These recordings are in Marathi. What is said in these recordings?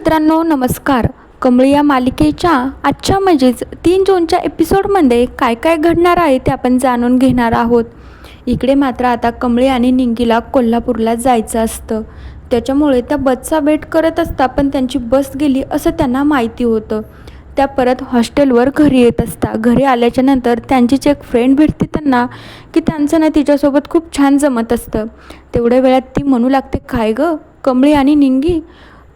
मित्रांनो नमस्कार. कमळी या मालिकेच्या आजच्या म्हणजेच 3 जूनच्या एपिसोडमध्ये काय काय घडणार आहे ते आपण जाणून घेणार आहोत. इकडे मात्र आता कमळी आणि निंगीला कोल्हापूरला जायचं असतं. त्याच्यामुळे त्या बसचा वेट करत असता पण त्यांची बस गेली असं त्यांना माहिती होतं. त्या परत हॉस्टेलवर घरी येत असता. घरी आल्याच्या नंतर त्यांचीच एक फ्रेंड भेटते त्यांना की त्यांचं ना तिच्यासोबत खूप छान जमत असतं. तेवढ्या वेळात ती म्हणू लागते, काय गं कमळी आणि निंगी,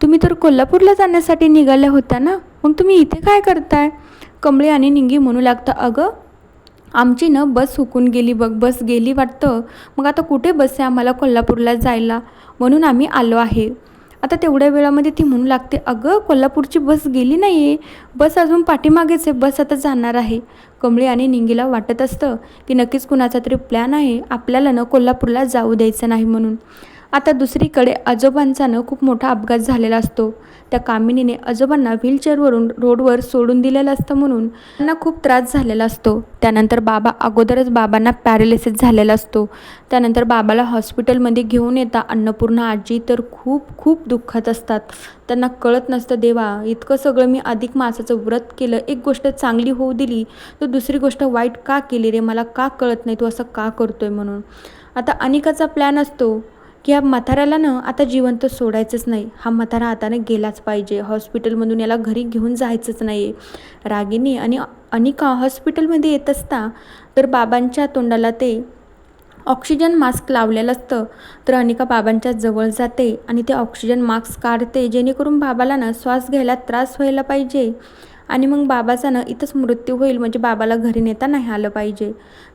तुम्ही तर कोल्हापूरला जाण्यासाठी निघाल्या होत्या ना, मग तुम्ही इथे काय करताय? कमळी आणि निंगी म्हणू लागतं, अगं आमची ना बस हुकून गेली बघ, बस गेली वाटतं, मग आता कुठे बस आहे आम्हाला कोल्हापूरला जायला, म्हणून आम्ही आलो आहे. आता तेवढ्या वेळामध्ये ती म्हणू लागते, अगं कोल्हापूरची बस गेली नाही आहे, बस अजून पाठीमागेच आहे, बस आता जाणार आहे. कमळी आणि निंगीला वाटत असतं की नक्कीच कुणाचा तरी प्लॅन आहे आपल्याला न कोल्हापूरला जाऊ द्यायचं नाही म्हणून. आता दुसरीकडे आजोबांचा खूप मोठा अपघात झालेला असतो. त्या कामिनीने आजोबांना व्हीलचेअरवरून रोडवर सोडून दिलेलं असतं म्हणून त्यांना खूप त्रास झालेला असतो. त्यानंतर अगोदरच बाबांना पॅरालिसिस झालेला असतो. त्यानंतर बाबाला हॉस्पिटलमध्ये घेऊन येता अन्नपूर्णा आजी तर खूप खूप दुःखात असतात. त्यांना कळत नसतं, देवा इतकं सगळं मी अधिक मासाचं व्रत केलं, एक गोष्ट चांगली होऊ दिली तर दुसरी गोष्ट वाईट का केली रे, मला का कळत नाही, तू असं का करतोय म्हणून. आता अनिकाचा प्लॅन असतो की ह्या म्हाताऱ्याला आता जिवंत सोडायचंच नाही, हा म्हातारा आता गेलाच पाहिजे, हॉस्पिटलमधून याला घरी घेऊन जायचंच नाही आहे. रागिनी आणि अनिका हॉस्पिटलमध्ये येत असता तर बाबांच्या तोंडाला ते ऑक्सिजन मास्क लावलेलं असतं. तर अनिका बाबांच्या जवळ जाते आणि ते ऑक्सिजन मास्क काढते जेणेकरून बाबाला श्वास घ्यायला त्रास व्हायला पाहिजे आणि मग बाबाचा इथंच मृत्यू होईल, म्हणजे बाबाला घरी नेता नाही आलं पाहिजे.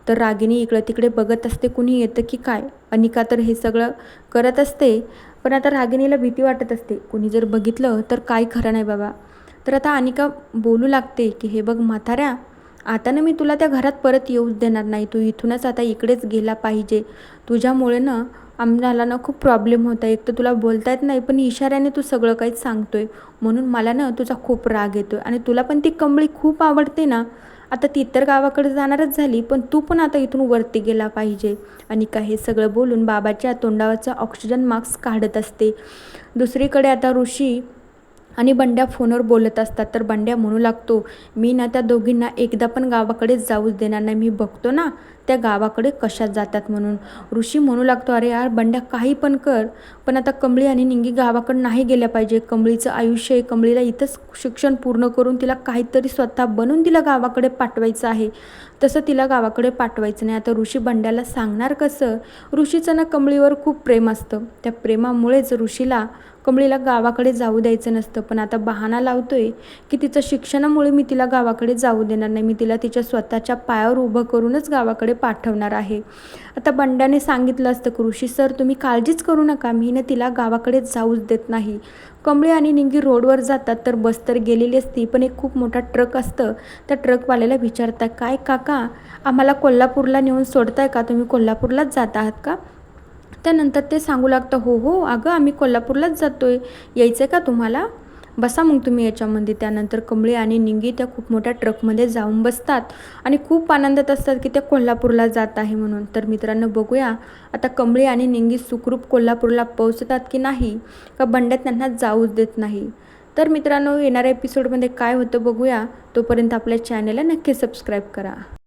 तर रागिनी इकडं तिकडे बघत असते कुणी येतं की काय. अनिका तर हे सगळं करत असते, पण आता रागिनीला भीती वाटत असते, कुणी जर बघितलं तर काय खरं नाही बाबा. तर आता अनिका बोलू लागते की हे बघ म्हाताऱ्या, आता मी तुला त्या घरात परत येऊच देणार नाही, तू इथूनच आता इकडेच गेला पाहिजे. तुझ्यामुळे आम्हाला खूप प्रॉब्लेम होत आहे, एक तर तुला बोलता येत नाही पण इशाऱ्याने तू सगळं काही सांगतोय, म्हणून मला तुझा खूप राग येतोय. आणि तुला पण ती कमळी खूप आवडते ना, आता ती तर गावाकडे जाणारच झाली, पण तू पण आता इथून वरती गेला पाहिजे. अनिका हे सगळं बोलून बाबाच्या तोंडावरचा ऑक्सिजन मास्क काढत असते. दुसरीकडे आता ऋषी आणि बंड्या फोनवर बोलत असतात. तर बंड्या म्हणू लागतो, मी त्या दोघींना एकदा पण गावाकडे जाऊच देणार नाही, मी बघतो ना त्या गावाकडे कशात जातात म्हणून. ऋषी म्हणू लागतो, अरे यार बंड्या काही पण कर, पण आता कमळी आणि निंगी गावाकडे नाही गेल्या पाहिजे. कमळीचं आयुष्य आहे, कमळीला इथंच शिक्षण पूर्ण करून तिला काहीतरी स्वतः बनून तिला गावाकडे पाठवायचं आहे, तसं तिला गावाकडे पाठवायचं नाही. आता ऋषी बंड्याला सांगणार कसं. ऋषीचं कमळीवर खूप प्रेम असतं, त्या प्रेमामुळेच ऋषीला कमळीला गावाकडे जाऊ द्यायचं नसतं. पण आता बहाणा लावतोय की तिचं शिक्षणामुळे मी तिला गावाकडे जाऊ देणार नाही, मी तिला तिच्या स्वतःच्या पायावर उभं करूनच गावाकडे पाठवणार आहे. आता बंड्याने सांगितलं असतं की ऋषी सर तुम्ही काळजीच करू नका, मी तिला गावाकडे जाऊच देत नाही. कमळी आणि निंगी रोडवर जातात तर बस तर गेलेली असती, पण एक खूप मोठा ट्रक असतं. त्या ट्रकवाल्याला विचारतात, काय काका आम्हाला कोल्हापूरला नेऊन सोडताय का, तुम्ही कोल्हापूरलाच जात आहात का. त्यानंतर ते सांगू लागतं, हो हो अगं आम्ही कोल्हापूरलाच जातोय, यायचं आहे का तुम्हाला, बसा मग तुम्ही याच्यामध्ये. त्यानंतर कमळी आणि निंगी त्या खूप मोठ्या ट्रकमध्ये जाऊन बसतात आणि खूप आनंदात असतात की त्या कोल्हापूरला जात आहे म्हणून. तर मित्रांनो बघूया आता कमळी आणि निंगी सुखरूप कोल्हापूरला पोहोचतात की नाही, का बंड्यात त्यांना जाऊच देत नाही. तर मित्रांनो येणाऱ्या एपिसोडमध्ये काय होतं बघूया. तोपर्यंत आपल्या चॅनलला नक्की सबस्क्राईब करा.